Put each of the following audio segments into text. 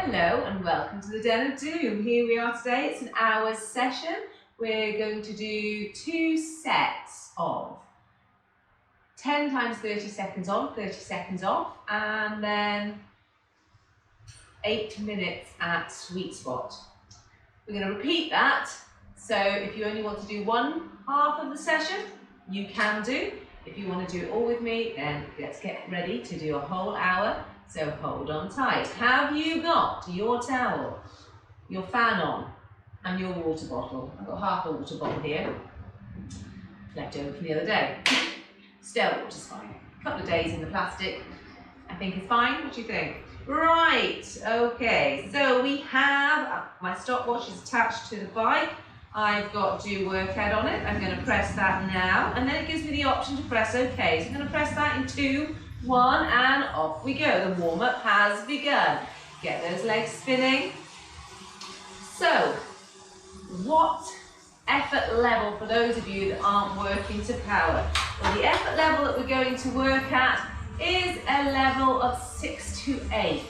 Hello and welcome to the Den of Doom. Here we are today. It's an hour's session. We're going to do 2 sets of 10 times 30 seconds on, 30 seconds off, and then 8 minutes at sweet spot. We're going to repeat that. So if you only want to do one half of the session, you can do. If you want to do it all with me, then let's get ready to do a whole hour. So hold on tight. Have you got your towel, your fan on, and your water bottle? I've got half a water bottle here, left over from the other day. Still, water's fine. A couple of days in the plastic, I think is fine. What do you think? Right, okay. So we have, my stopwatch is attached to the bike. I've got do workout on it. I'm going to press that now, and then it gives me the option to press OK. So I'm going to press that in 2, 1, and off we go. The warm-up has begun. Get those legs spinning. So, what effort level for those of you that aren't working to power? Well, the effort level that we're going to work at is a level of 6 to 8.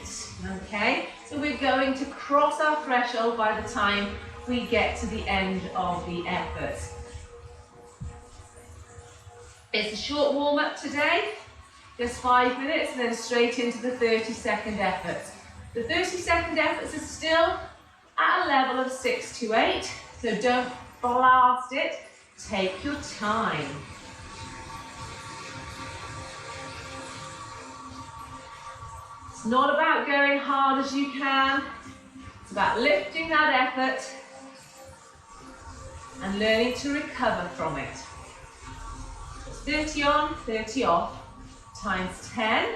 Okay, so we're going to cross our threshold by the time we get to the end of the effort. It's a short warm-up today, just 5 minutes, and then straight into the 30-second efforts. The 30-second efforts are still at a level of 6 to 8, so don't blast it, take your time. It's not about going hard as you can, it's about lifting that effort and learning to recover from it. It's 30 on, 30 off, times 10,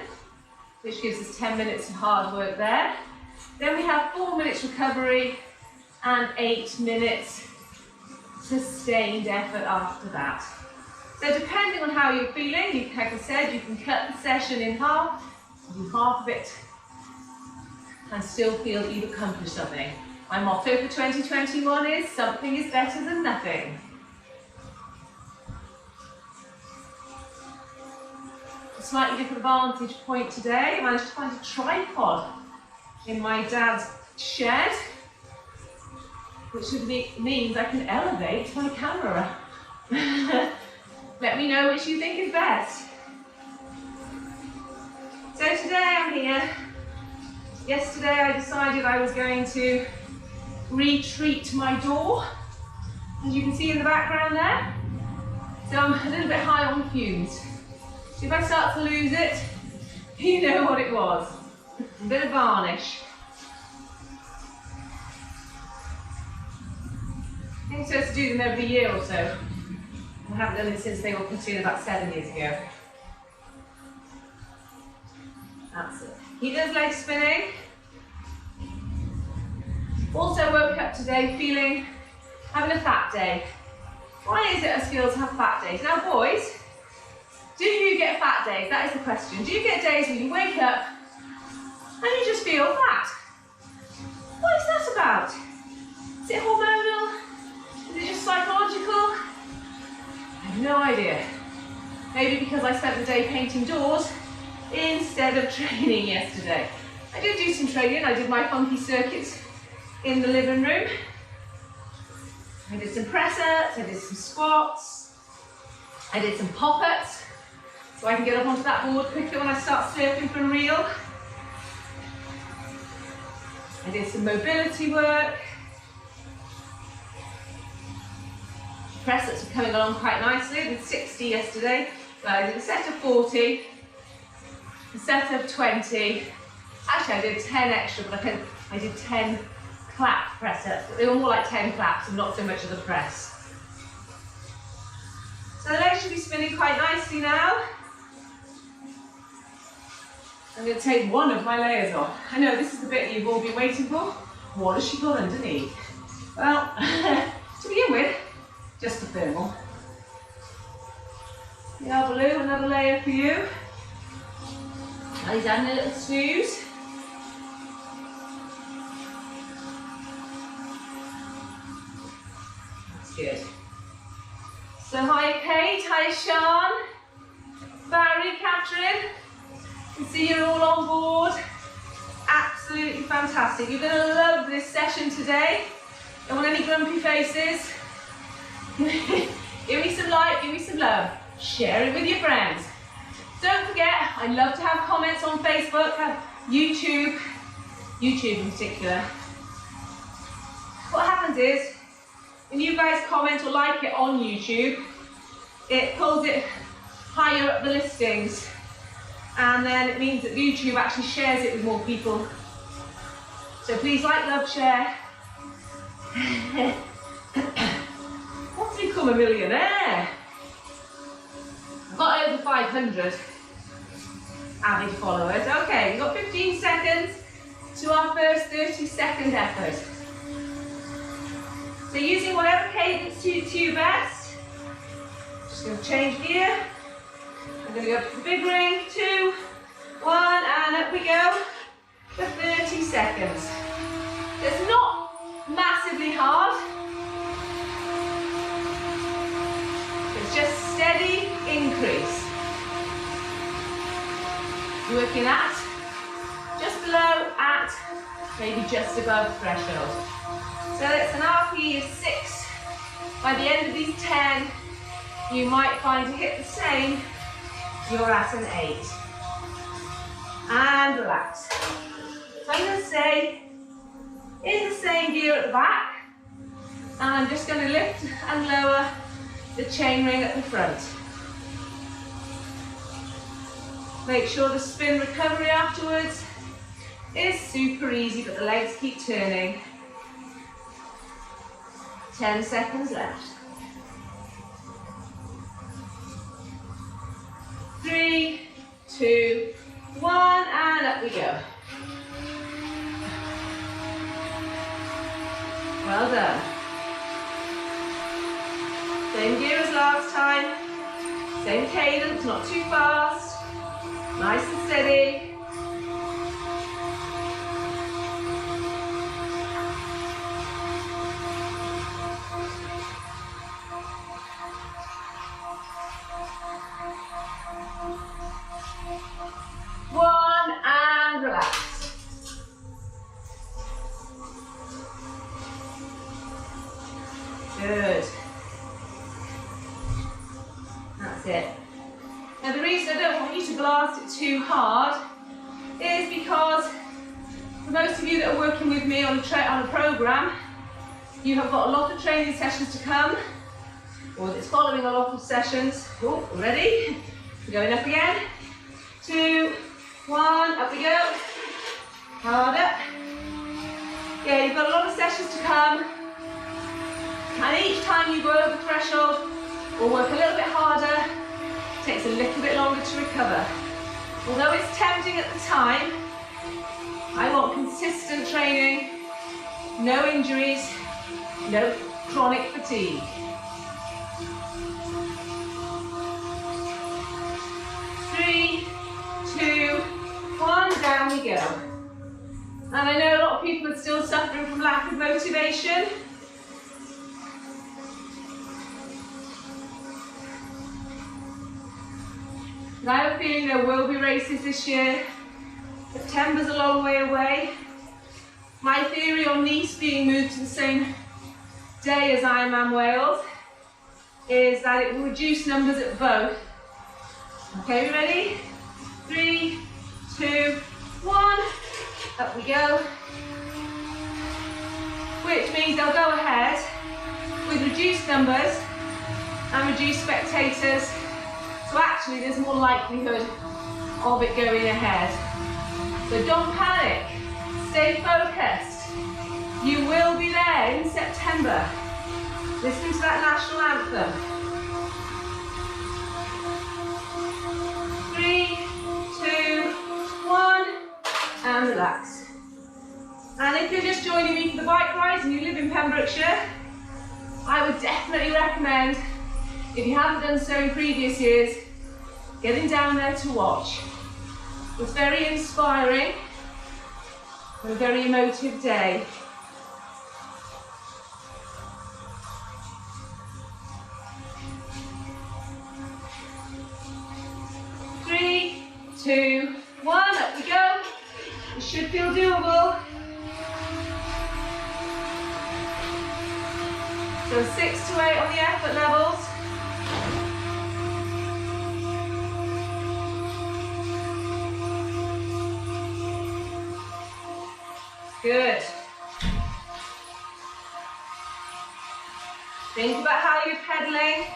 which gives us 10 minutes of hard work there. Then we have 4 minutes recovery and 8 minutes sustained effort after that. So depending on how you're feeling, like I said, you can cut the session in half, do half of it, and still feel that you've accomplished something. My motto for 2021 is, something is better than nothing. A slightly different vantage point today. I managed to find a tripod in my dad's shed, which means I can elevate my camera. Let me know which you think is best. So today I'm here. Yesterday I decided I was going to retreat my door, as you can see in the background there. So I'm a little bit high on fumes. So if I start to lose it, you know what it was. A bit of varnish. I'm supposed to do them every year or so. I haven't done it since they were put in about 7 years ago. That's it. Keep those legs spinning. Also woke up today having a fat day. Why is it us girls have fat days? Now boys, do you get fat days? That is the question. Do you get days when you wake up and you just feel fat? What is that about? Is it hormonal? Is it just psychological? I have no idea. Maybe because I spent the day painting doors instead of training yesterday. I did do some training. I did my funky circuits in the living room. I did some press ups, I did some squats, I did some pop ups, so I can get up onto that board quicker when I start surfing for real. I did some mobility work. Press ups are coming along quite nicely. I did 60 yesterday, but I did a set of 40, a set of 20. Actually, I did 10 extra, but I did 10 clap press ups. They were more like 10 claps and not so much of the press. So the legs should be spinning quite nicely now. I'm going to take one of my layers off. I know this is the bit you've all been waiting for. What has she got underneath? Well, to begin with, just a thermal. Yeah, blue, another layer for you. Now he's having a little snooze. That's good. So hi Kate, hi Sean, Barry, Catherine. I can see you're all on board. Absolutely. absolutely fantastic. You're going to love this session today. Don't want any grumpy faces. Give me some light, give me some love. Share it with your friends. Don't forget, I love to have comments on Facebook, YouTube in particular. What happens is, when you guys comment or like it on YouTube, it pulls it higher up the listings. And then it means that YouTube actually shares it with more people. So please like, love, share. Want to become a millionaire? I've got over 500 avid followers. Okay, we've got 15 seconds to our first 30-second effort. So using whatever cadence suits you best. Just going to change gear. I'm going to go for the big ring. 2, 1, and up we go for 30 seconds. It's not massively hard. It's just steady increase. Working at, just below, at, maybe just above threshold. So it's an RPE of 6. By the end of these 10, you might find to hit the same, you're at an 8. And relax. So I'm going to stay in the same gear at the back. And I'm just going to lift and lower the chain ring at the front. Make sure the spin recovery afterwards is super easy, but the legs keep turning. 10 seconds left. 3, 2, 1, and up we go. Well done. Same gear as last time. Same cadence, not too fast. Nice and steady. One, and relax. Good. That's it. Now the reason I don't want you to blast it too hard is because for most of you that are working with me on a program, you have got a lot of training sessions to come, or it's following a lot of sessions. Oh, ready? We're going up again. 2, 1, up we go. Harder. Yeah, you've got a lot of sessions to come. And each time you go over the threshold or work a little bit harder, it takes a little bit longer to recover. Although it's tempting at the time, I want consistent training, no injuries, no chronic fatigue. 3, 2, 1, down we go. And I know a lot of people are still suffering from lack of motivation. And I have a feeling there will be races this year. September's a long way away. My theory on Nice being moved to the same day as Ironman Wales is that it will reduce numbers at both. Okay, we ready? 3, 2, 1, up we go. Which means they'll go ahead with reduced numbers and reduced spectators. So actually there's more likelihood of it going ahead. So don't panic, stay focused. You will be there in September. Listen to that national anthem. 3, 2, 1, and relax. And if you're just joining me for the bike rides and you live in Pembrokeshire, I would definitely recommend, if you haven't done so in previous years, getting down there to watch. It was very inspiring and a very emotive day. Three, 2, 1, up we go. should feel doable. So 6 to 8 on the effort levels. Good. Think about how you're pedaling.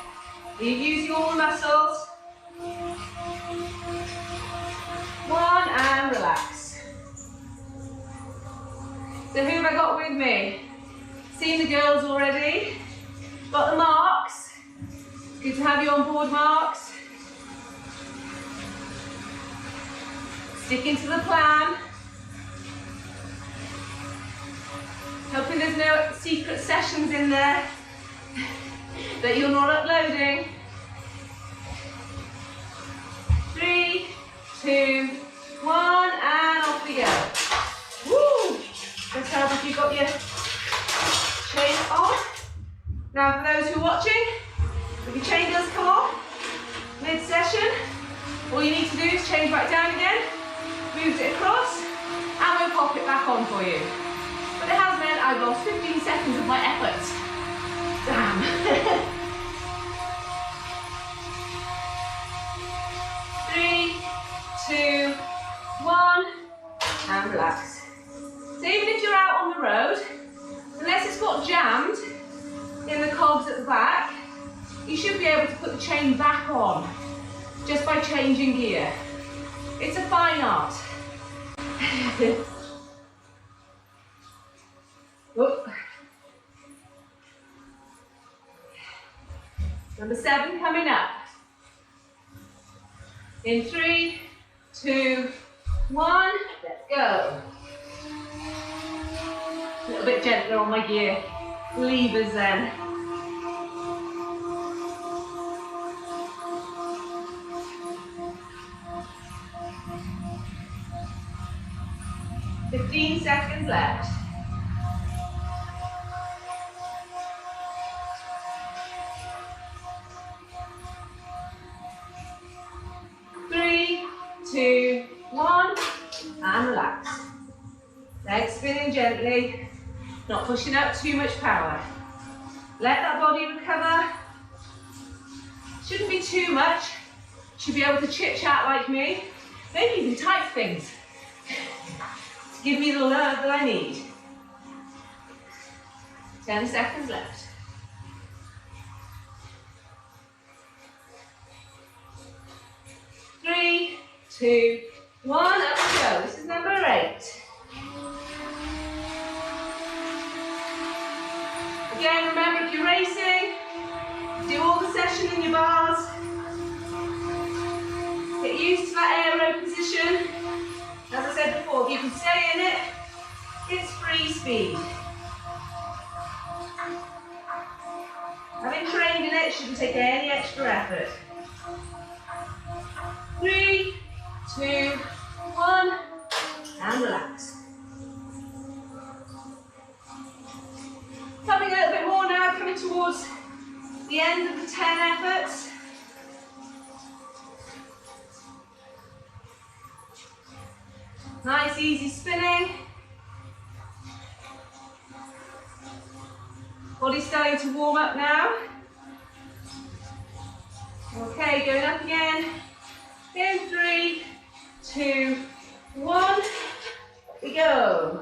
Are you using all the muscles? 1 and relax. So who have I got with me? Seen the girls already? Got the marks? Good to have you on board, Marks. Sticking to the plan. Hoping there's no secret sessions in there that you're not uploading. 3, 2, 1, and off we go. Woo! Let's help if you've got your chain on. Now for those who are watching, if your chain does come off mid-session, all you need to do is change back down again, move it across, and we'll pop it back on for you. But it has meant I've lost 15 seconds of my effort. Damn. 3, 2, 1, and relax. So even if you're out on the road, unless it's got jammed in the cogs at the back, you should be able to put the chain back on just by changing gear. It's a fine art. Whoop. Number 7 coming up. In 3, 2, 1, let's go. A little bit gentler on my gear levers then. "15 seconds left. Three, 2, 1, and relax. Legs spinning gently, not pushing out too much power. Let that body recover. Shouldn't be too much. Should be able to chit chat like me. Maybe even type things. Give me the love that I need. 10 seconds left. 3, 2, 1, up we go. This is number 8. Again, remember if you're racing, do all the session in your bars. Get used to that aero position. As I said before, if you can stay in it, it's free speed. Having trained in it shouldn't take any extra effort. 3, 2, 1, and relax. Coming a little bit more now, coming towards the end of the 10 efforts. Nice, easy spinning. Body's starting to warm up now. Okay, going up again. In 3, 2, 1, we go.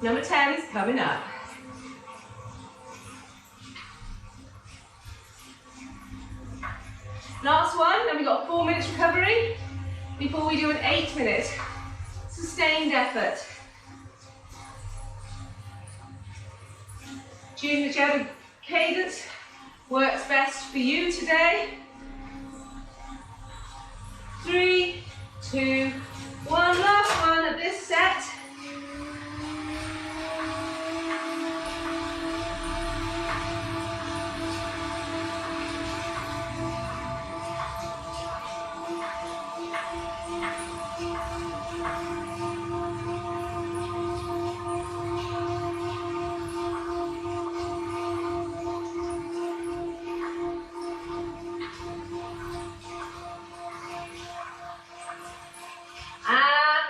Number 10 is coming up. Last one, then we've got 4 minutes recovery before we do an 8-minute sustained effort. Choose whichever cadence works best for you today. 3, 2, 1, last one of this set. set.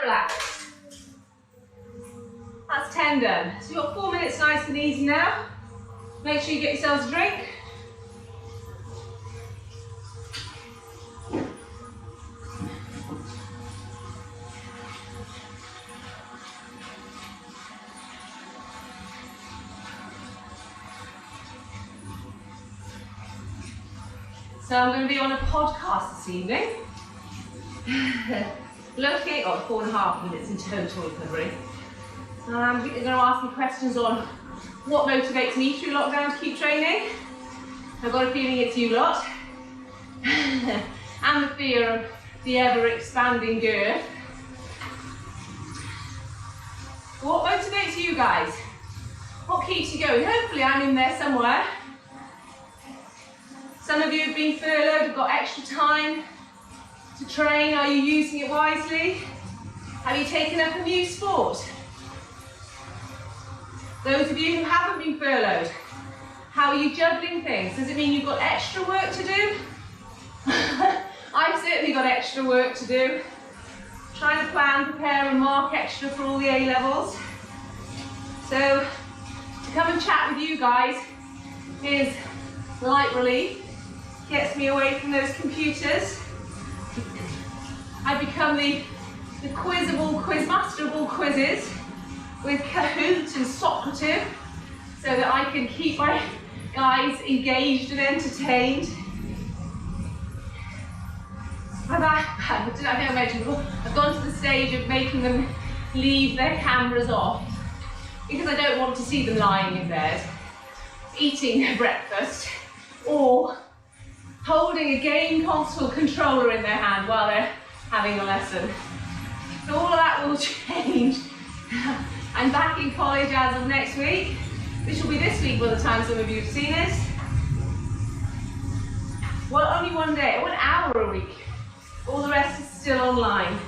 Relax. That's 10 done. So you've got 4 minutes nice and easy now. Make sure you get yourselves a drink. So I'm going to be on a podcast this evening. Looking, 4.5 minutes in total recovery. I'm going to ask me questions on what motivates me through lockdown to keep training. I've got a feeling it's you lot. And the fear of the ever-expanding girth. What motivates you guys? What keeps you going? Hopefully I'm in there somewhere. Some of you have been furloughed, have got extra time to train. Are you using it wisely? Have you taken up a new sport? Those of you who haven't been furloughed, how are you juggling things? Does it mean you've got extra work to do? I've certainly got extra work to do. Trying to plan, prepare and mark extra for all the A-levels. So to come and chat with you guys is light relief. Gets me away from those computers. I've become the quiz of all quiz master of all quizzes with Kahoot and Socrative so that I can keep my guys engaged and entertained. I think I mentioned before, I've gone to the stage of making them leave their cameras off because I don't want to see them lying in bed, eating their breakfast or holding a game console controller in their hand while they're having a lesson. So all of that will change. I'm back in college as of next week, which will be this week by the time some of you have seen this. Well, only 1 day, 1 hour a week. All the rest is still online.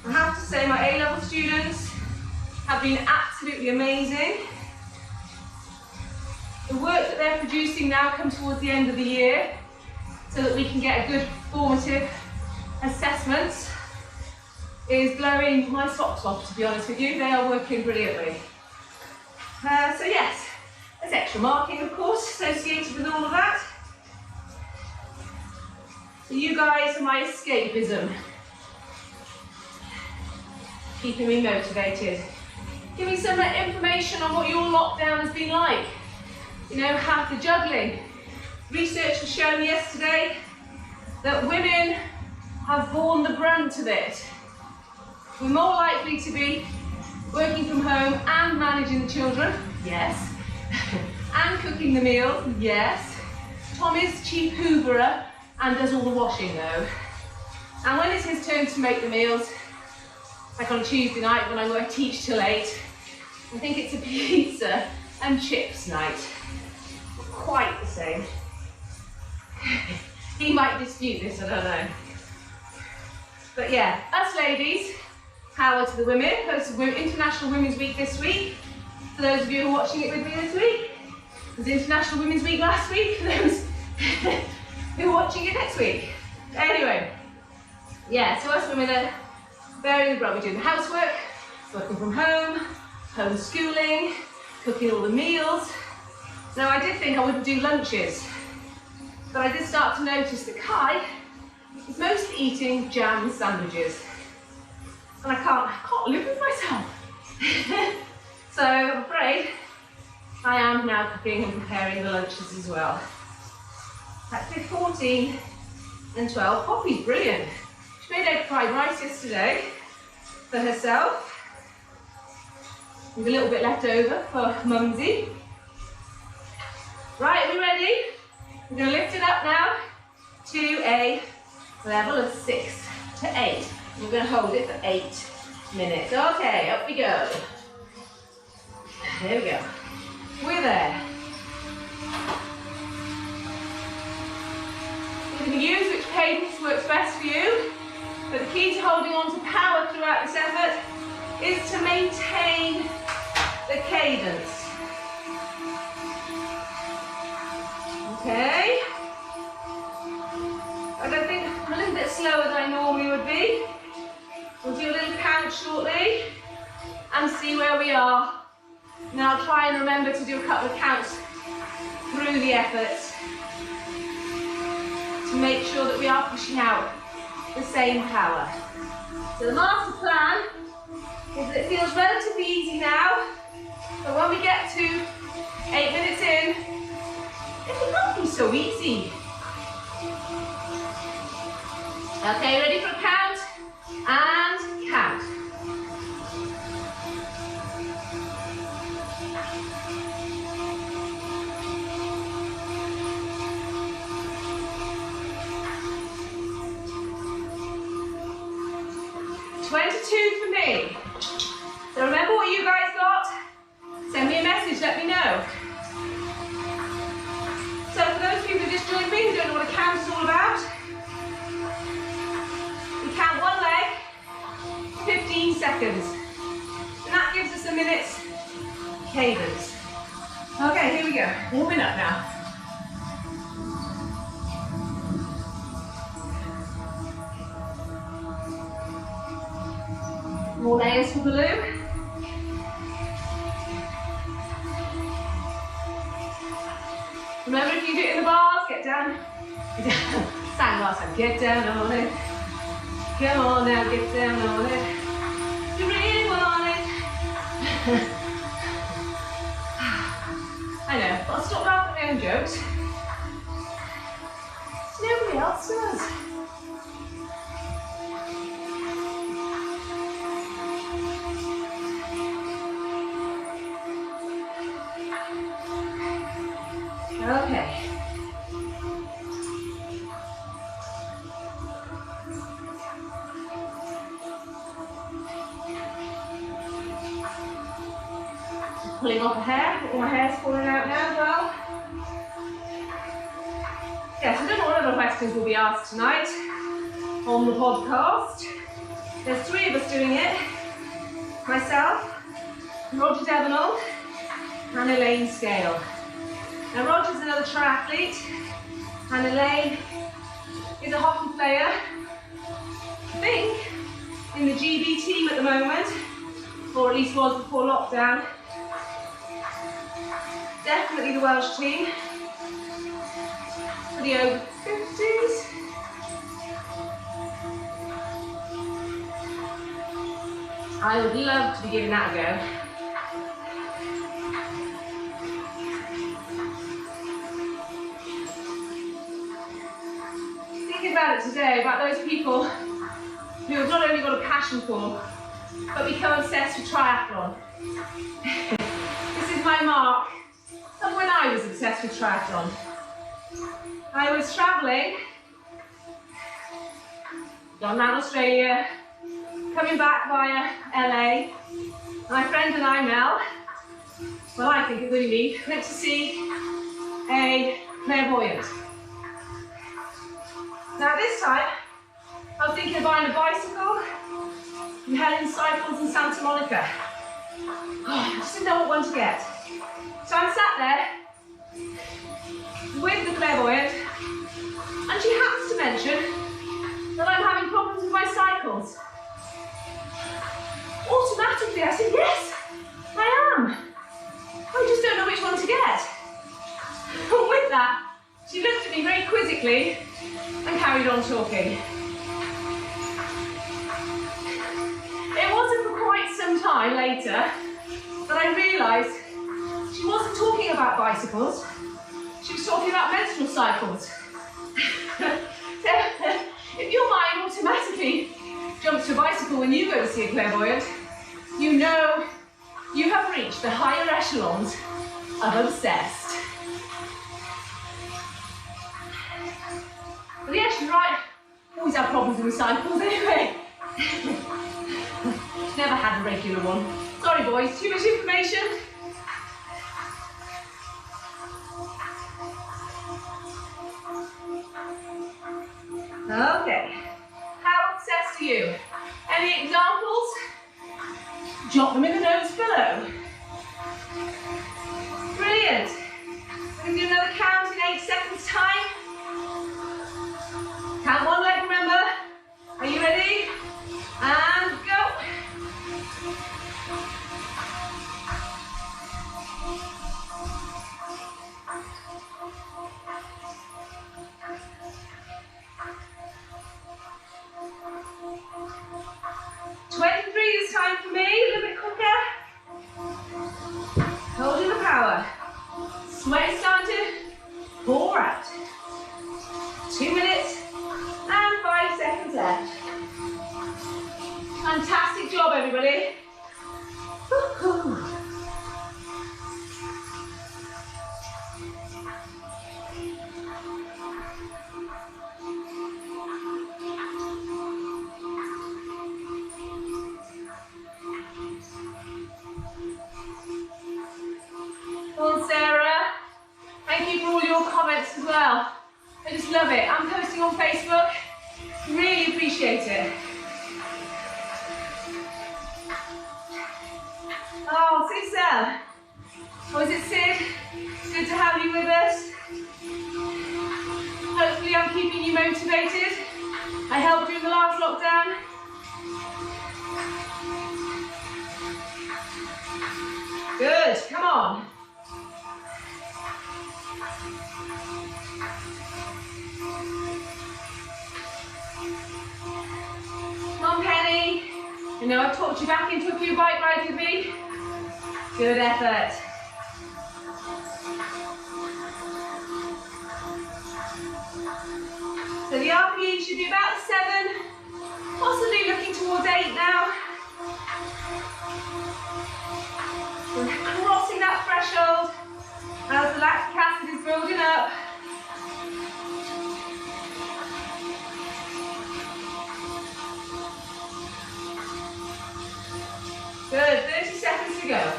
I have to say my A-level students have been absolutely amazing. The work that they're producing now comes towards the end of the year so that we can get a good formative assessment is blowing my socks off, to be honest with you. They are working brilliantly. So yes, there's extra marking, of course, associated with all of that. So you guys are my escapism, keeping me motivated. Give me some information on what your lockdown has been like. You know, how the juggling. Research has shown yesterday that women have borne the brunt of it. We're more likely to be working from home and managing the children, yes. And cooking the meals, yes. Tom is chief hooverer and does all the washing though. And when it's his turn to make the meals, like on a Tuesday night when I teach till 8, I think it's a pizza and chips night. Quite the same. He might dispute this, I don't know. But yeah, us ladies, power to the women. It's International Women's Week this week. For those of you who are watching it with me this week. It was International Women's Week last week. For those who are watching it next week. Anyway, yeah, so us women are bearing the brunt. We're doing the housework, working from home, homeschooling, cooking all the meals. Now I did think I wouldn't do lunches, but I did start to notice that Kai is mostly eating jam sandwiches. And I can't live with myself. So I'm afraid I am now cooking and preparing the lunches as well. That's 14 and 12. Poppy's brilliant. She made egg fried rice yesterday for herself. With a little bit left over for Mumsy. Right, are we ready? We're going to lift it up now to a level of 6 to 8. We're going to hold it for 8. minute. Okay, up we go. Here we go. We're there. You can use which cadence works best for you, but the key to holding on to power throughout this effort is to maintain the cadence. Okay. I'm going to think a little bit slower than I normally would be. We'll do a little count shortly and see where we are. Now I'll try and remember to do a couple of counts through the efforts to make sure that we are pushing out the same power. So the master plan is that it feels relatively easy now, but when we get to 8 minutes in, it will not be so easy. Okay, ready for a count? And count. For me. So remember what you guys got? Send me a message, let me know. So for those of you who just joined me who don't know what a count is all about, we count one leg, 15 seconds. And that gives us a minute's cadence. Okay, here we go. Warming up now. More layers for Baloo. Remember, if you do it in the bars, get down. Sang last time, get down on it. Come on now, get down on it. You really want it. I know, but I'll stop laughing at my own jokes. Nobody else does. Okay. Pulling off a hair, all my hair's falling out now as well. Yes, I don't know what other questions will be asked tonight on the podcast. There's 3 of us doing it. Myself, Roger Devenant, and Elaine Scale. Now Roger's another triathlete, and Elaine is a hockey player, I think, in the GB team at the moment, or at least was before lockdown. Definitely the Welsh team, for the over 50s. I would love to be giving that a go. About it today, about those people who have not only got a passion for, but become obsessed with triathlon. This is my mark of when I was obsessed with triathlon. I was travelling, gone around Australia, coming back via LA. My friend and I, Mel, well I think it's only me, went to see a clairvoyant. Now this time, I was thinking of buying a bicycle from Helen Cycles in Santa Monica. Oh, I just didn't know what one to get. So I'm sat there with the clairvoyant, and she happens to mention that I'm having problems with my cycles. Automatically I said, yes, I am. I just don't know which one to get. And with that, she looked at me very quizzically and carried on talking. It wasn't for quite some time later that I realised she wasn't talking about bicycles, she was talking about menstrual cycles. So, if your mind automatically jumps to a bicycle when you go to see a clairvoyant, you know you have reached the higher echelons of obsessed. But yeah, she's right. Always have problems with cycles anyway. Never had a regular one. Sorry boys, too much information. Okay, how obsessed are you? Any examples? Jot them in the notes below. Brilliant. We're going to do another count in 8 seconds time. Count one leg, remember. Are you ready? And go. This time for me, a little bit quicker. Hold in the power. Sweat starting to pour out. 2 minutes and 5 seconds left. Fantastic job, everybody. Woo-hoo. Well, Sarah, thank you for all your comments as well. I just love it. I'm posting on Facebook. Really appreciate it. Oh, Sisel. Or is it Sid? Good to have you with us. Hopefully I'm keeping you motivated. I helped you in the last lockdown. Good, come on. Come on, Penny. I know I've talked you back into a few bike rides with me. Good effort. So the RPE should be about 7, possibly looking towards 8 now. We're crossing that threshold as the lactic acid is building up. Good, 30 seconds to go.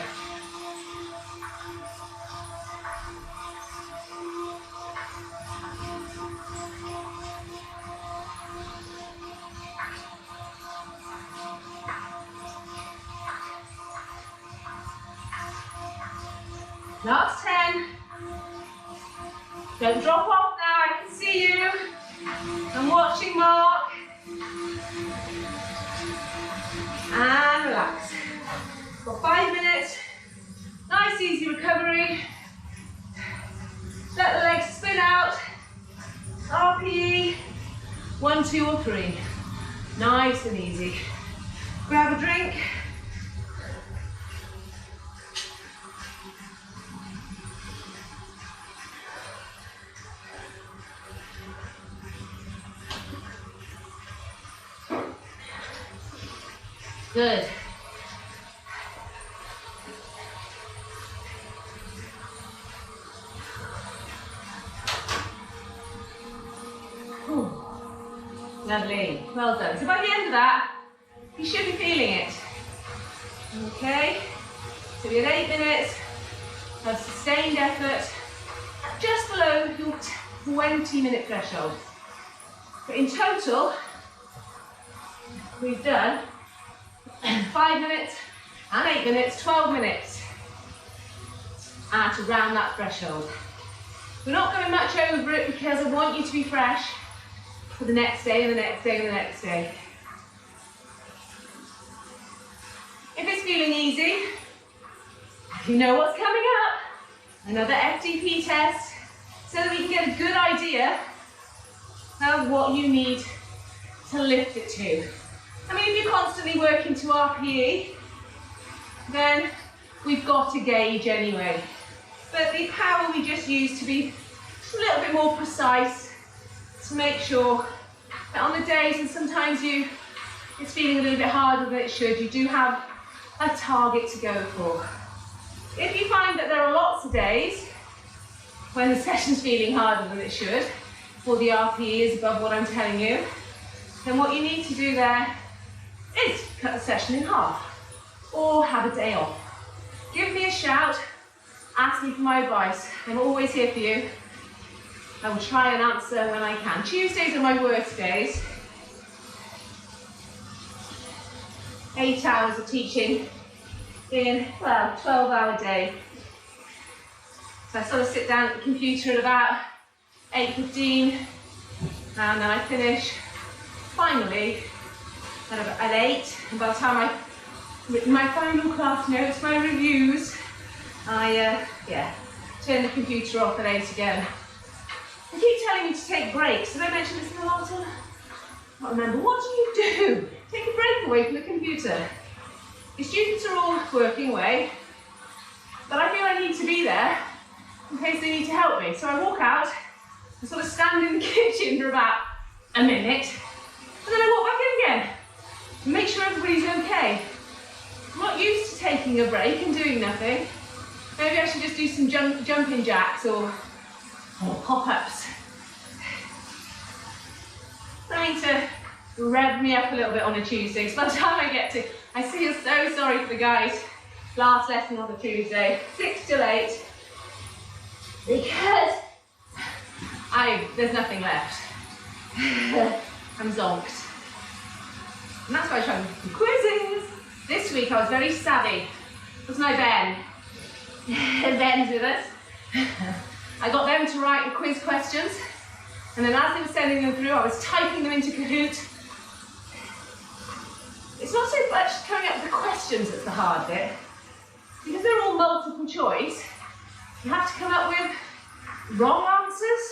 Last 10. Don't drop off now, I can see you. I'm watching Mark. And relax. Got 5 minutes. Nice easy recovery. Let the legs spin out. RPE, 1, 2 or 3. Nice and easy. Grab a drink. Good. Whew. Lovely. Well done. So by the end of that, you should be feeling it. Okay. So we had 8 minutes of sustained effort, just below your 20-minute threshold. But in total, we've done 5 minutes and 8 minutes, 12 minutes at around that threshold. We're not going much over it because I want you to be fresh for the next day and the next day and the next day. If it's feeling easy, you know what's coming up. Another FTP test so that we can get a good idea of what you need to lift it to. I mean, if you're constantly working to RPE, then we've got a gauge anyway. But the power we just use to be a little bit more precise, to make sure that on the days when sometimes it's feeling a little bit harder than it should, you do have a target to go for. If you find that there are lots of days when the session's feeling harder than it should, or the RPE is above what I'm telling you, then what you need to do there is cut the session in half or have a day off. Give me a shout, ask me for my advice. I'm always here for you. I will try and answer when I can. Tuesdays are my worst days. 8 hours of teaching in, well, 12-hour day. So I sort of sit down at the computer at about 8:15 and then I finish finally at 8. And by the time I've written my final class notes, my reviews, I turn the computer off at 8 again. They keep telling me to take breaks. Did I mention this in the last one? I can't remember. What do you do? Take a break away from the computer. Your students are all working away, but I feel I need to be there in case they need to help me. So I walk out, I sort of stand in the kitchen for about a minute, and then I walk back in again to make sure everybody's okay. I'm not used to taking a break and doing nothing. Maybe I should just do some jumping jacks or pop-ups. Trying to rev me up a little bit on a Tuesday, so by the time I get to, I feel so sorry for the guys. Last lesson on the Tuesday, 6 till 8, because there's nothing left. I'm zonked. And that's why I try to do quizzes. This week I was very savvy. Wasn't I, Ben? Ben's with us. I got them to write the quiz questions, and then as they were sending them through, I was typing them into Kahoot. It's not so much coming up with the questions that's the hard bit, because they're all multiple choice. You have to come up with wrong answers.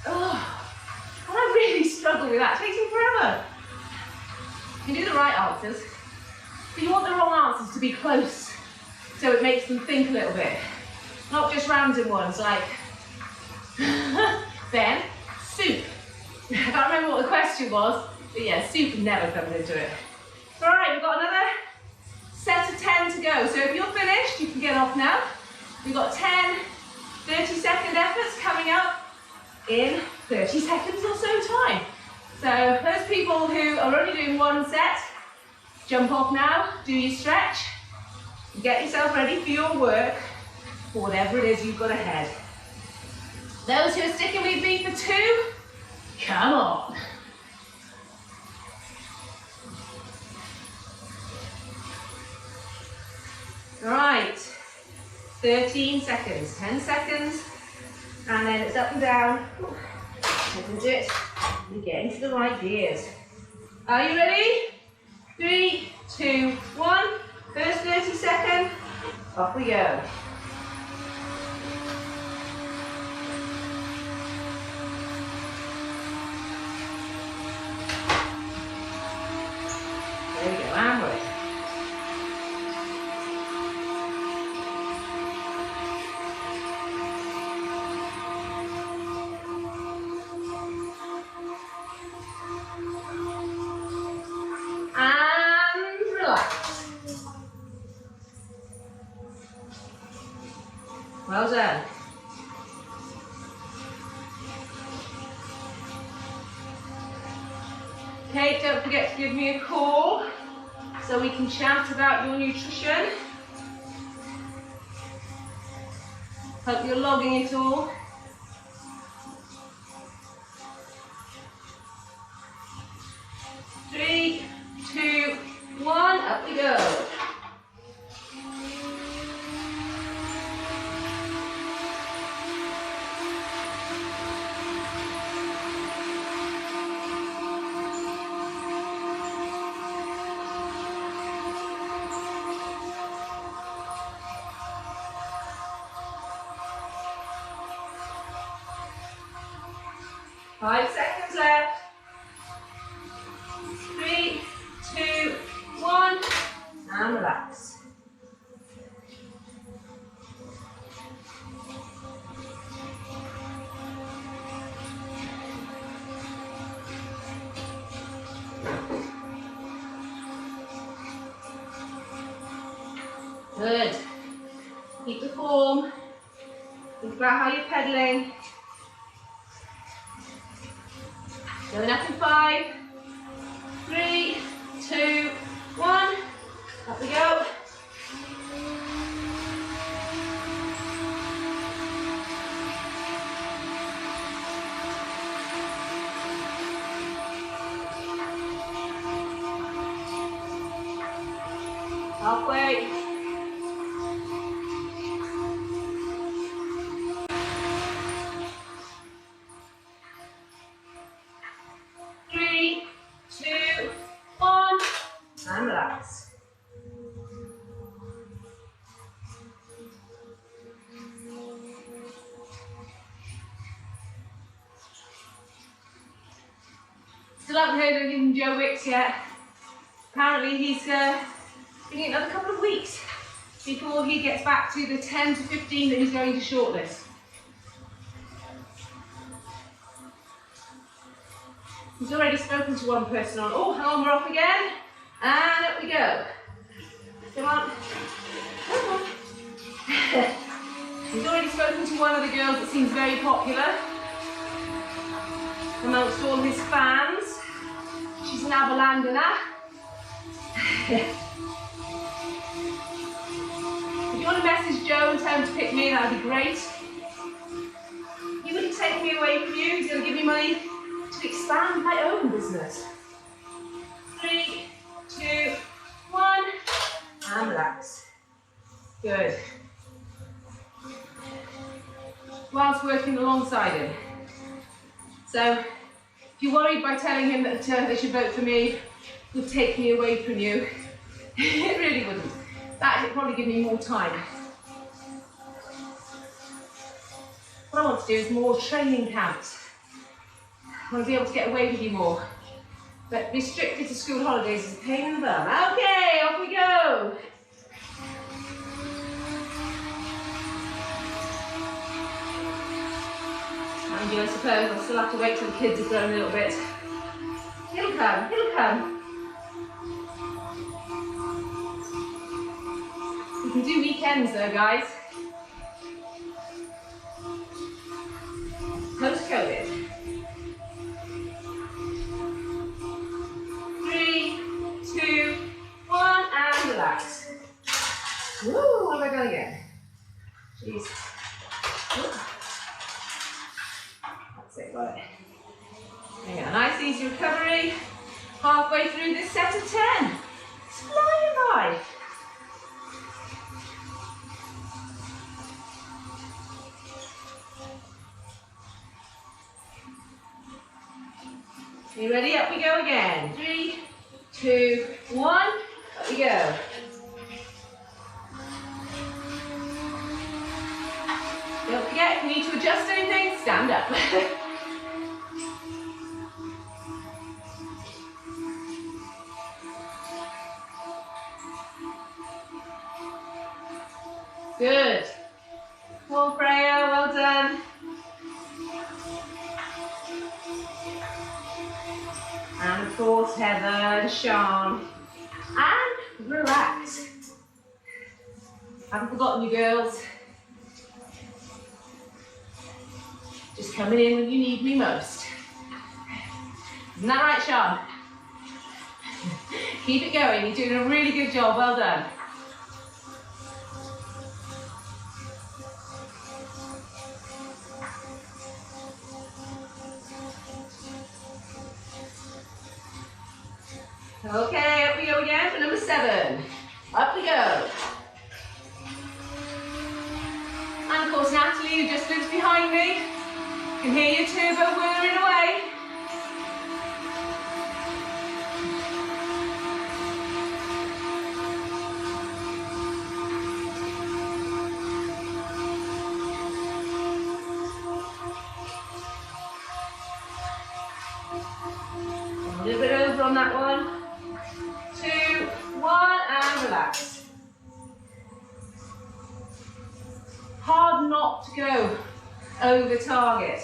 Oh, and I really struggle with that. It takes me forever. You can do the right answers, but you want the wrong answers to be close, so it makes them think a little bit. Not just random ones like, then, soup. I can't remember what the question was, but yeah, soup never comes into it. All right, we've got another set of 10 to go. So if you're finished, you can get off now. We've got 10 30-second efforts coming up in 30 seconds or so time. So those people who are only doing one set, jump off now, do your stretch, get yourself ready for your work, or whatever it is you've got ahead. Those who are sticking with me for 2, come on. All right, 13 seconds, 10 seconds, and then it's up and down. Isn't it? You get into the right gears. Are you ready? 3, 2, 1. First 30 seconds, off we go. There we go, and work. And relax. Well done. Okay, don't forget to give me a call so we can chat about your nutrition. Hope you're logging it all. Three, 2, 1, up we go. Five seconds left. 3, 2, 1, and relax. Good. Keep the form. Think about how you're pedaling. Going up in 5, 3, 2, 1. Up we go. Halfway. 3, 2, 1, and relax. Still haven't heard anything from Joe Wicks yet. Apparently he's going to need another couple of weeks before he gets back to the 10 to 15 that he's going to shortlist. He's already spoken to one person on, oh, hang on, we're off again. And up we go. Come on. Come on. He's already spoken to one of the girls that seems very popular amongst all his fans. She's an Aberlandoner. If you want to message Joe and tell him to pick me, that would be great. He wouldn't take me away from you. He's going to give me money to expand my own business. 3, 2, 1, and relax. Good. Whilst working alongside him. So, if you're worried by telling him that they should vote for me would take me away from you, it really wouldn't. That would probably give me more time. What I want to do is more training camps. I want to be able to get away with you more. But restricted to school holidays is a pain in the bum. Okay, off we go. Mind you, I suppose I'll still have to wait till the kids have grown a little bit. It'll come, it'll come. We can do weekends though, guys. Post-COVID. 3, 2, 1, and relax. Woo, what have I done again? Jeez. Woo. That's it, got it. There you go, nice easy recovery. Halfway through this set of 10. It's flying by. You ready? Up we go again. 3, 2, 1. Up we go. Don't forget, if you need to adjust anything, stand up. Good. Well, Freya, well done. And of course, Heather and Sean. And relax. Haven't forgotten you girls. Just coming in when you need me most. Isn't that right, Sean? Keep it going. You're doing a really good job. Well done. Okay, up we go again for number 7. Up we go. And of course, Natalie, who just lives behind me, can hear your turbo whirring away. A little bit over on that one. 2, 1, and relax. Hard not to go over target.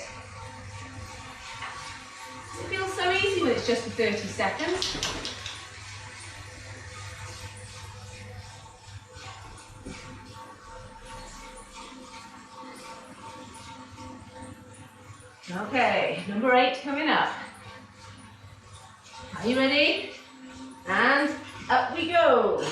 It feels so easy when it's just for 30 seconds. Okay, number 8 coming up. Are you ready? And up we go.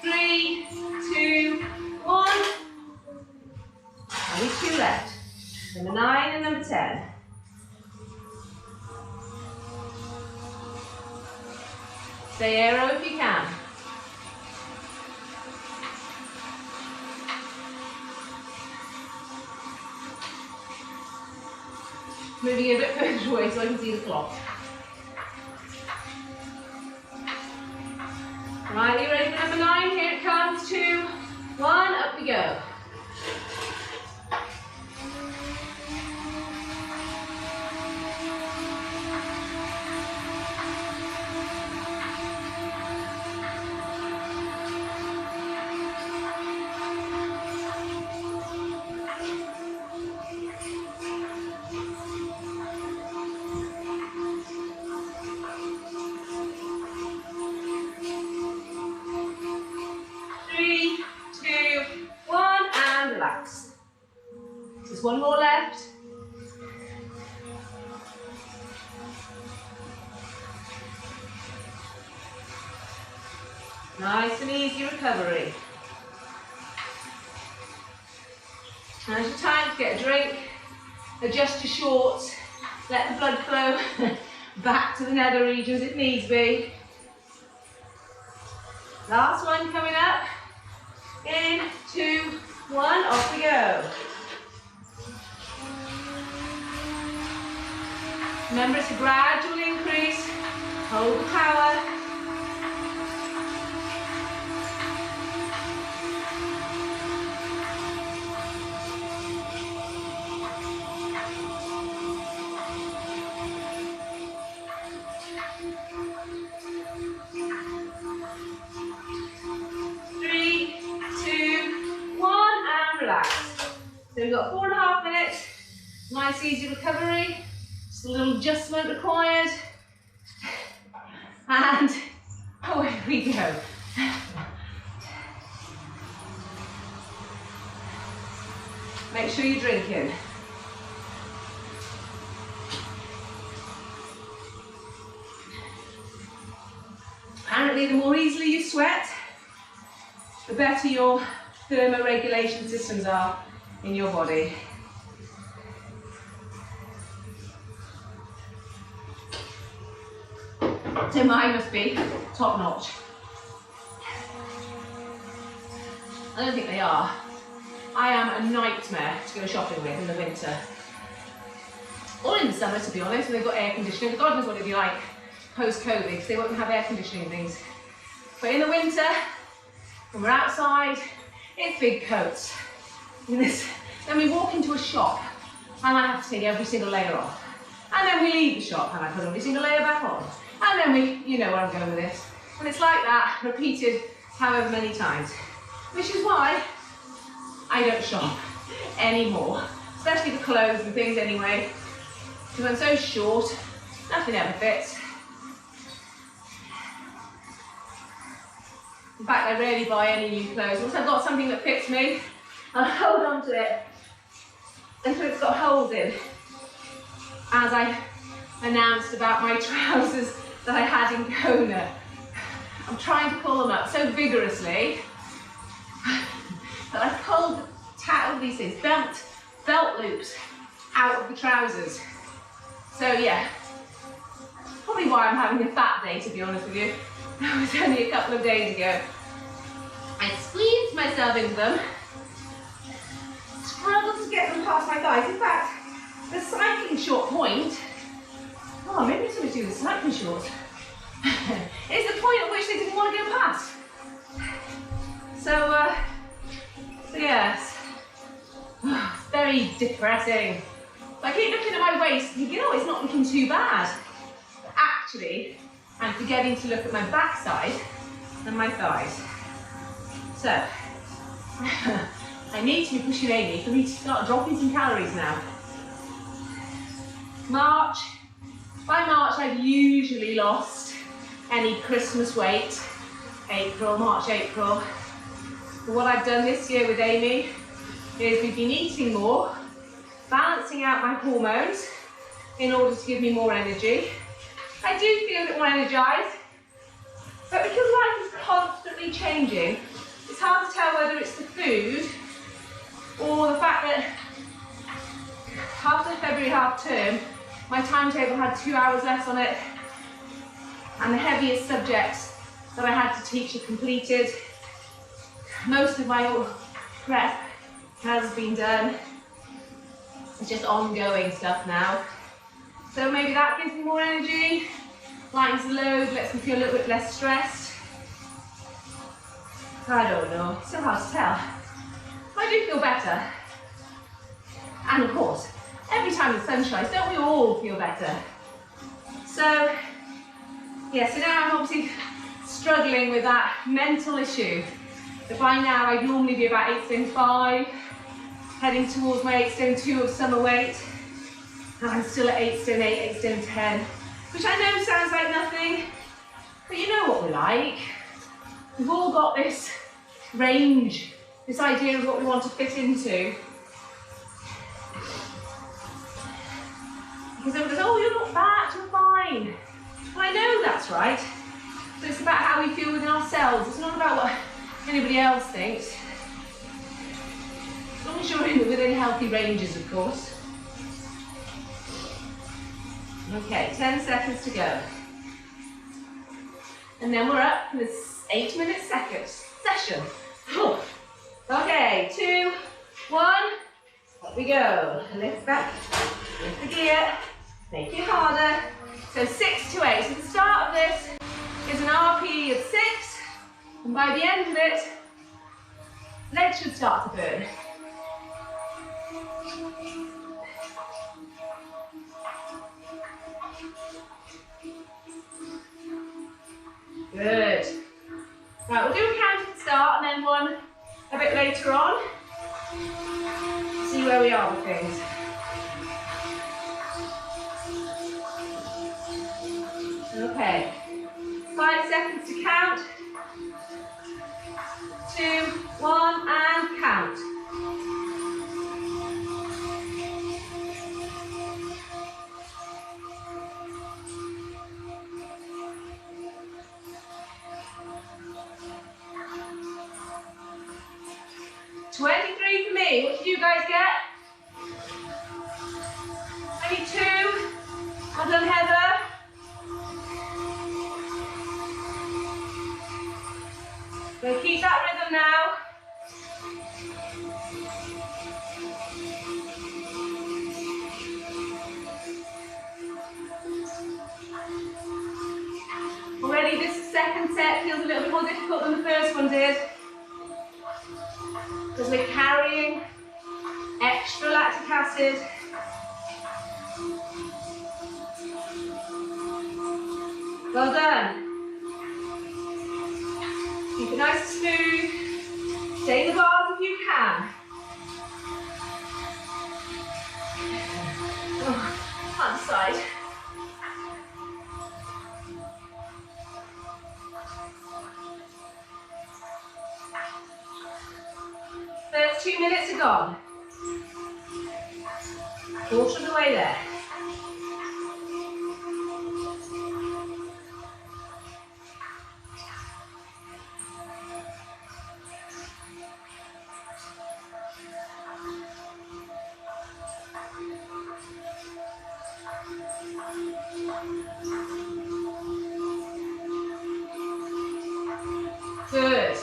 Three, two, one. Only two left. Number 9 and number 10. Stay aero if you can. Moving a bit further away so I can see the clock. Right, you ready for number 9? Here it comes. 2, 1, up we go. One more left. Nice and easy recovery. Now's your time to get a drink, adjust your shorts, let the blood flow back to the nether regions if needs be. Last one coming up. In, 2, 1, off we go. Remember, it's a gradual increase. Hold the power. Three, 2, 1, and relax. So we've got 4.5 minutes. Nice, easy recovery. A little adjustment required, and away we go. Make sure you're drinking. Apparently, the more easily you sweat, the better your thermoregulation systems are in your body. So mine must be top notch. I don't think they are. I am a nightmare to go shopping with in the winter. Or in the summer, to be honest, when they've got air conditioning. God knows what it'd be like post-COVID, because they won't have air conditioning things. But in the winter, when we're outside, it's big coats. Then we walk into a shop, and I have to take every single layer off. And then we leave the shop, and I put every single layer back on. And then you know where I'm going with this. And it's like that, repeated however many times. Which is why I don't shop anymore. Especially for clothes and things anyway. Because I'm so short, nothing ever fits. In fact, I rarely buy any new clothes. Once I've got something that fits me, I'll hold on to it until it's got holes in. As I announced about my trousers that I had in Kona. I'm trying to pull them up so vigorously that I've pulled all these things, belt loops out of the trousers. So yeah, probably why I'm having a fat day, to be honest with you. That was only a couple of days ago. I squeezed myself into them, struggled to get them past my thighs. In fact, the cycling short point, oh, maybe it's something to do with cycling shorts, is the point at which they didn't want to go past. So yes, very depressing. I keep looking at my waist thinking, oh, it's not looking too bad. But actually, I'm forgetting to look at my backside and my thighs. So, I need to be pushing Amy for me to start dropping some calories now. March. By March, I've usually lost any Christmas weight. March, April. But what I've done this year with Amy is we've been eating more, balancing out my hormones in order to give me more energy. I do feel a bit more energized, but because life is constantly changing, it's hard to tell whether it's the food or the fact that after February half term, my timetable had 2 hours less on it, and the heaviest subjects that I had to teach are completed. Most of my prep has been done. It's just ongoing stuff now. So maybe that gives me more energy, lightens the load, lets me feel a little bit less stressed. I don't know, it's so hard to tell. I do feel better. And of course, every time the sun shines, don't we all feel better? So, yeah, so now I'm obviously struggling with that mental issue. That by now I'd normally be about 8 stone 5, heading towards my 8 stone 2 of summer weight. And I'm still at 8 stone 8, 8 stone 10, which I know sounds like nothing, but you know what we're like. We've all got this range, this idea of what we want to fit into. Because everyone goes, oh, you're not fat, you're fine. Well, I know that's right. So it's about how we feel within ourselves. It's not about what anybody else thinks. As long as you're within healthy ranges, of course. Okay, 10 seconds to go. And then we're up for this 8-minute session. Okay, 2, 1, up we go. Lift back, lift the gear, make it harder. So 6 to 8. So the start of this is an RPE of 6, and by the end of it, legs should start to burn. Good. Right, we'll do a count at the start and then one a bit later on. See where we are with things. Okay. 5 seconds to count. 2, 1, and count. For me, what did you guys get? Maybe 2. Well done, Heather. So keep that rhythm now. Already this second set feels a little bit more difficult than the first one did, because we're carrying extra lactic acid. Well done. Keep it nice and smooth. Stay in the bars if you can. Oh, other side. First 2 minutes are gone. Quarter of the way there. Good.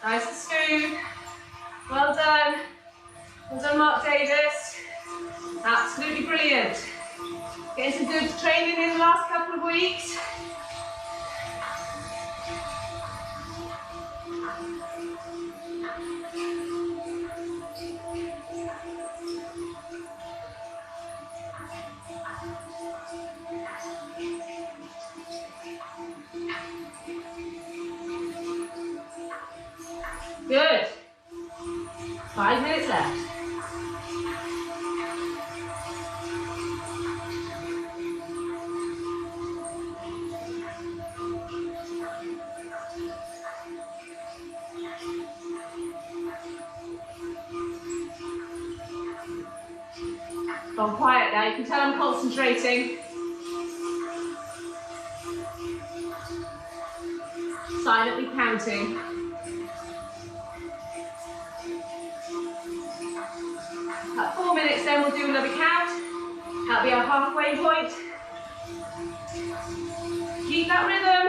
Nice and smooth. Well done. Well done, Mark Davis. Absolutely brilliant. Getting some good training in the last couple of weeks. Gone quiet now, you can tell I'm concentrating. Silently counting. At 4 minutes then we'll do another count. That'll be our halfway point. Keep that rhythm.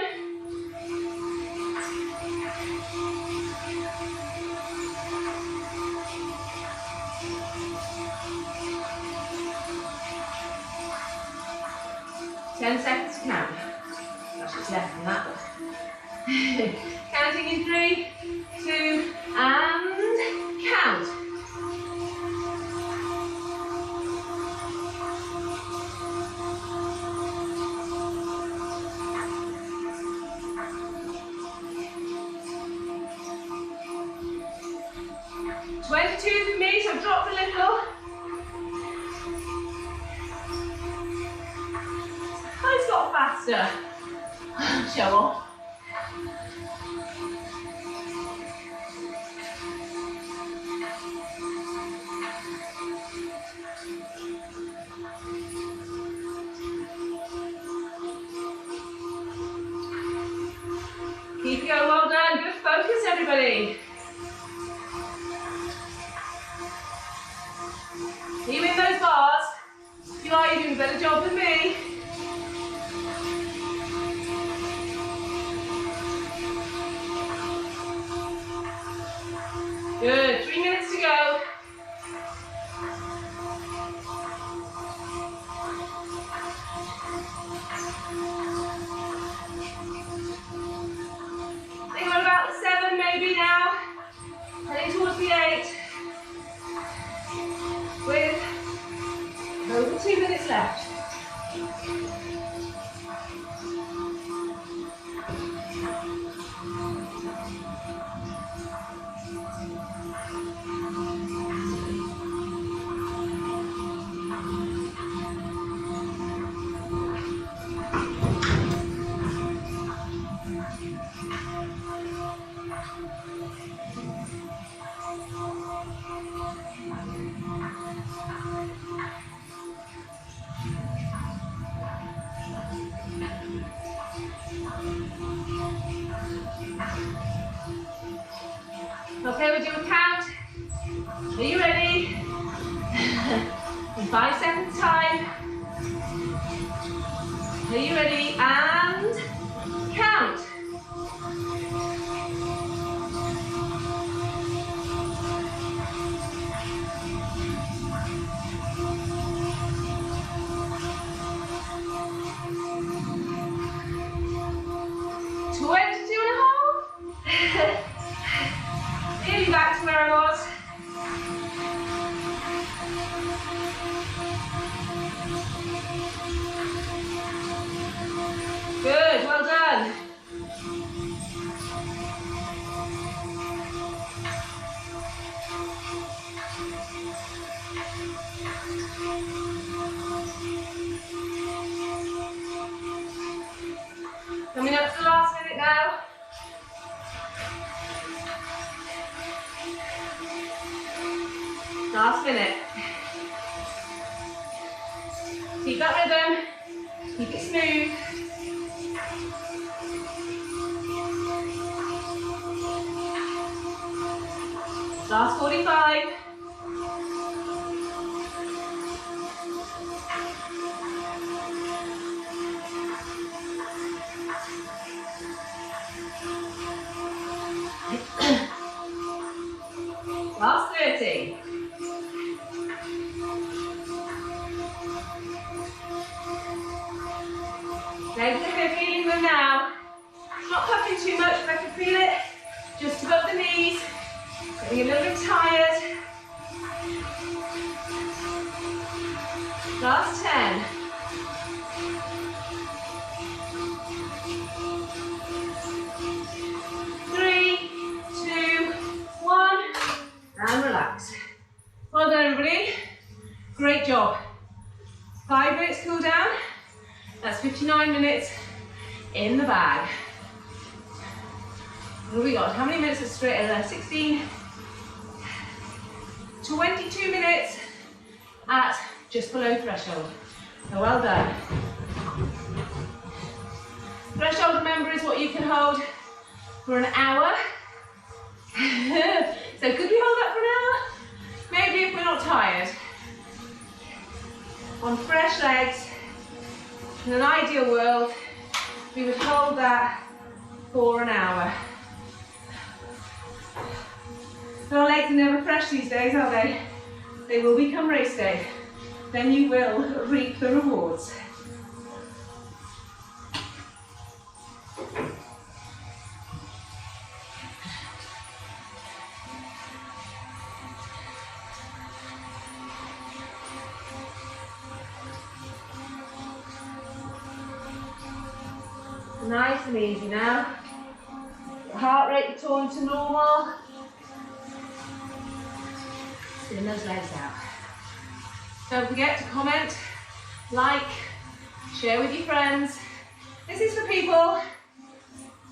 Ten seconds to count. Actually, it's less than that. Counting in 3, 2, and count. For me, so drop a little. Oh, it's got faster. Show off. Keep going, well done. Good focus, everybody. Are you in those bars? If you are, you're doing a better job than me. Good, 3 minutes to go. I think we're about 7 maybe now. Heading towards the 8. With over 2 minutes left. Okay, we'll do a count. Are you ready? In 5 seconds time. Are you ready? And count. Back to where I was. Good, well done. Coming up to the last minute now. Last minute. Keep that rhythm. Keep it smooth. Last 45. Last 30. Legs are feeling them now. Not puffing too much, but I can feel it just above the knees. Getting a little bit tired. Last 10. Three, two, one, and relax. Well done, everybody. Great job. 5 minutes cool down. That's 59 minutes in the bag. What have we got? How many minutes of straight there? 16. 22 minutes at just below threshold. So well done. Threshold, remember, is what you can hold for an hour. So could we hold that for an hour? Maybe if we're not tired. On fresh legs, in an ideal world, we would hold that for an hour. Our legs are never fresh these days, are they? They will become race day. Then you will reap the rewards. Nice and easy now. Heart rate return to normal. Spin those legs out. Don't forget to comment, like, share with your friends. This is for people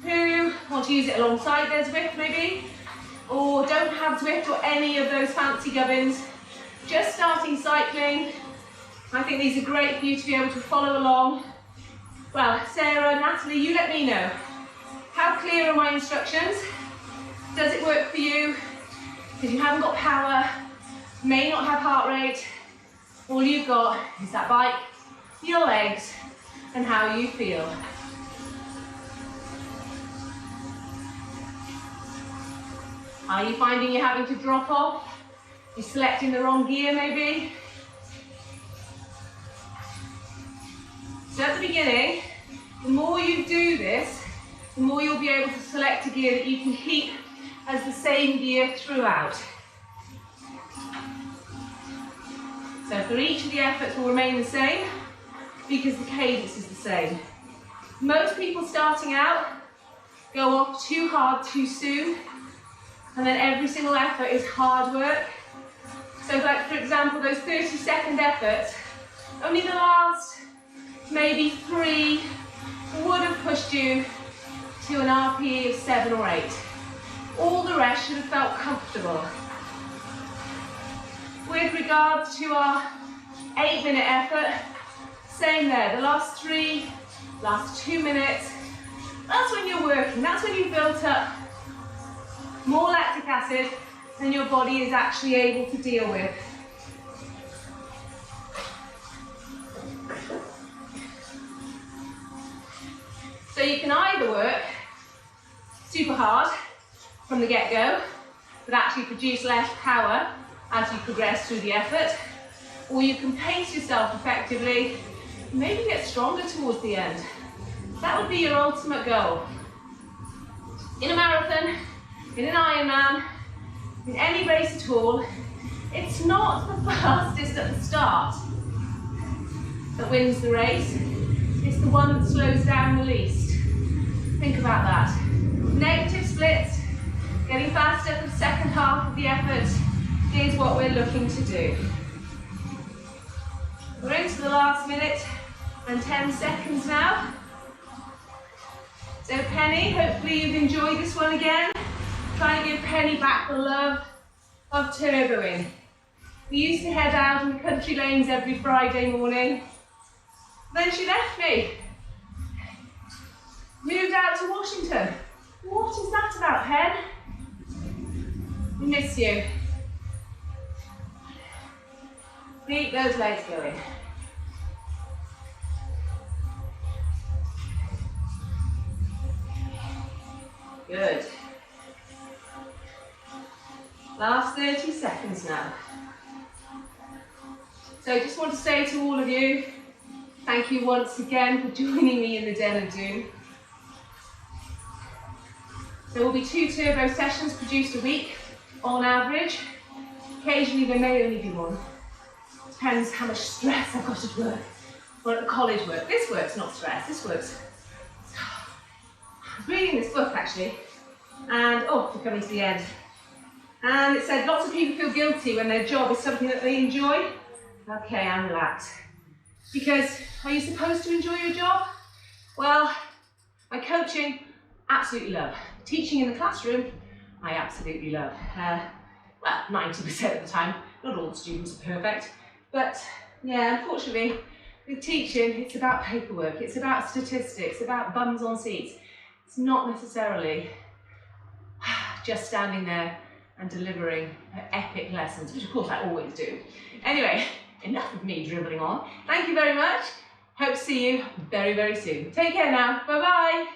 who want to use it alongside their Zwift maybe, or don't have Zwift or any of those fancy gubbins, just starting cycling. I think these are great for you to be able to follow along. Well, Sarah, Natalie, you let me know. How clear are my instructions? Does it work for you? If you haven't got power, may not have heart rate, all you've got is that bike, your legs, and how you feel. Are you finding you're having to drop off? You're selecting the wrong gear maybe? So at the beginning, the more you do this, the more you'll be able to select a gear that you can keep as the same gear throughout. So for each of the efforts will remain the same because the cadence is the same. Most people starting out go off too hard too soon, and then every single effort is hard work. So like for example, those 30-second efforts, only the last maybe 3 would have pushed you to an RPE of 7 or 8. All the rest should have felt comfortable. With regards to our 8-minute effort, same there. The last 3, last 2 minutes, that's when you're working. That's when you've built up more lactic acid than your body is actually able to deal with. So you can either work super hard from the get-go, but actually produce less power as you progress through the effort, or you can pace yourself effectively, maybe get stronger towards the end. That would be your ultimate goal. In a marathon, in an Ironman, in any race at all, it's not the fastest at the start that wins the race, it's the one that slows down the least. Think about that. Negative splits, getting faster for the second half of the effort is what we're looking to do. We're into the last minute and 10 seconds now. So Penny, hopefully you've enjoyed this one again. Trying to give Penny back the love of turboing. We used to head out in the country lanes every Friday morning. Then she left me. Moved out to Washington. What is that about, Hen? We miss you. Keep those legs going. Good. Last 30 seconds now. So I just want to say to all of you, thank you once again for joining me in the Den of Doom. There will be 2 turbo sessions produced a week on average. Occasionally there may only be 1. Depends how much stress I've got at work or at the college work. This work's not stress, this work's... I was reading this book actually, and we're coming to the end. And it said lots of people feel guilty when their job is something that they enjoy. Okay, I'm relaxed. Because are you supposed to enjoy your job? Well, my coaching, absolutely love. Teaching in the classroom, I absolutely love. Well, 90% of the time. Not all the students are perfect, but Yeah, unfortunately, with teaching, it's about paperwork, it's about statistics, about bums on seats. It's not necessarily just standing there and delivering epic lessons, which of course I always do. Anyway, enough of me dribbling on. Thank you very much. Hope to see you very, very soon. Take care now. Bye-bye.